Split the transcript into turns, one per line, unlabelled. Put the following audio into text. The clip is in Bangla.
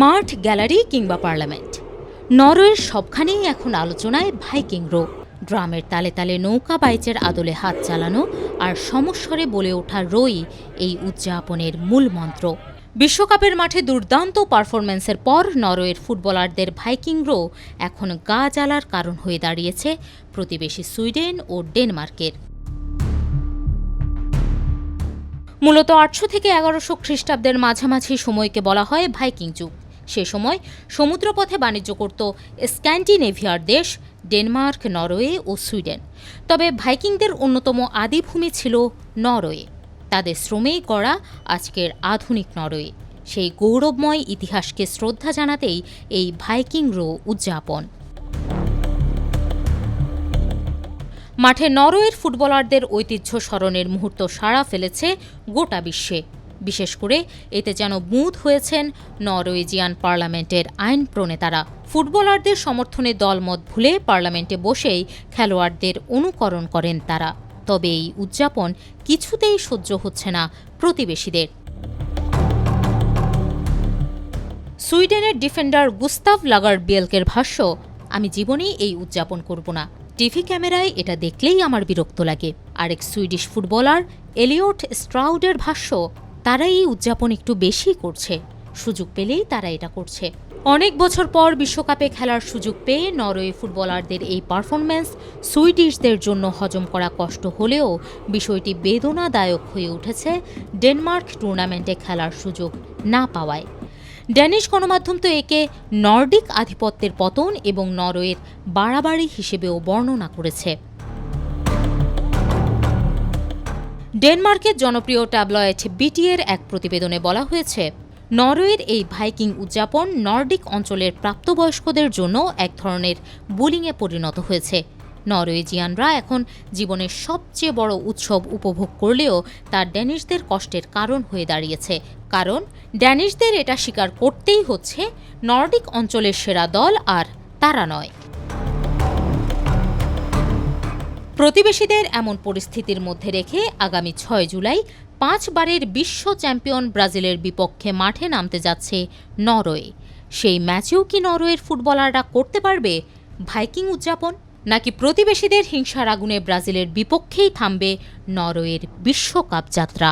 মাঠ, গ্যালারি কিংবা পার্লামেন্ট, নরওয়ের সবখানেই এখন আলোচনায় ভাইকিং রো। ড্রামের তালে তালে নৌকা বাইচের আদলে হাত চালানো আর সমস্বরে বলে ওঠা রোই এই উদযাপনের মূল মন্ত্র। বিশ্বকাপের মাঠে দুর্দান্ত পারফরম্যান্সের পর নরওয়ের ফুটবলারদের ভাইকিং রো এখন গা জ্বালার কারণ হয়ে দাঁড়িয়েছে প্রতিবেশী সুইডেন ও ডেনমার্কের। মূলত ৮০০ থেকে ১১০০ খ্রিস্টাব্দের মাঝামাঝি সময়কে বলা হয় ভাইকিং যুগ। সে সময় সমুদ্রপথে বাণিজ্য করত স্ক্যান্ডিনেভিয়ার দেশ ডেনমার্ক, নরওয়ে ও সুইডেন। তবে ভাইকিংদের অন্যতম আদিভূমি ছিল নরওয়ে। তাদের শ্রমেই গড়া আজকের আধুনিক নরওয়ে। সেই গৌরবময় ইতিহাসকে শ্রদ্ধা জানাতেই এই ভাইকিং রো উদযাপন। মাঠে নরওয়ের ফুটবলারদের ঐতিহ্য স্মরণের মুহূর্ত সাড়া ফেলেছে গোটা বিশ্বে। বিশেষ করে এতে যেন মুগ্ধ হয়েছেন নরওয়েজিয়ান পার্লামেন্টের আইন প্রণেতারা। ফুটবলারদের সমর্থনে দলমত ভুলে পার্লামেন্টে বসেই খেলোয়াড়দের অনুকরণ করেন তারা। তবে এই উদযাপন কিছুতেই সহ্য হচ্ছে না প্রতিবেশীদের। সুইডেনের ডিফেন্ডার গুস্তাভ লাগারবিয়েলকের ভাষ্য, আমি জীবনেই এই উদযাপন করব না। টিভি ক্যামেরায় এটা দেখলেই আমার বিরক্ত লাগে। আরেক সুইডিশ ফুটবলার এলিয়ট স্ট্রাউডের ভাষ্য, তারা এই উদযাপন একটু বেশি করছে, সুযোগ পেলেই তারা এটা করছে। অনেক বছর পর বিশ্বকাপে খেলার সুযোগ পেয়ে নরওয়ে ফুটবলারদের এই পারফরম্যান্স সুইডিশদের জন্য হজম করা কষ্ট হলেও বিষয়টি বেদনাদায়ক হয়ে উঠেছে ডেনমার্ক টুর্নামেন্টে খেলার সুযোগ না পাওয়ায়। ড্যানিশ গণমাধ্যম তো একে নর্ডিক আধিপত্যের পতন এবং নরওয়ের বাড়াবাড়ি হিসেবেও বর্ণনা করেছে। ডেনমার্কের জনপ্রিয় ট্যাবলয়েড বিটিএর এক প্রতিবেদনে বলা হয়েছে, নরওয়ের এই ভাইকিং উদযাপন নর্ডিক অঞ্চলের প্রাপ্তবয়স্কদের জন্য এক ধরনের বুলিংয়ে পরিণত হয়েছে। নরওয়েজিয়ানরা এখন জীবনের সবচেয়ে বড় উৎসব উপভোগ করলেও তা ড্যানিশদের কষ্টের কারণ হয়ে দাঁড়িয়েছে। কারণ ড্যানিশদের এটা স্বীকার করতেই হচ্ছে নর্ডিক অঞ্চলের সেরা দল আর তারা নয়। প্রতিবেশীদের এমন পরিস্থিতির মধ্যে রেখে আগামী ৬ জুলাই ৫ বারের বিশ্ব চ্যাম্পিয়ন ব্রাজিলের বিপক্ষে মাঠে নামতে যাচ্ছে নরওয়ে। সেই ম্যাচেও কি নরওয়ের ফুটবলাররা করতে পারবে ভাইকিং উদযাপন? নাকি প্রতিবেশীদের হিংসার আগুনে ব্রাজিলের বিপক্ষেই থামবে নরওয়ের বিশ্বকাপ যাত্রা?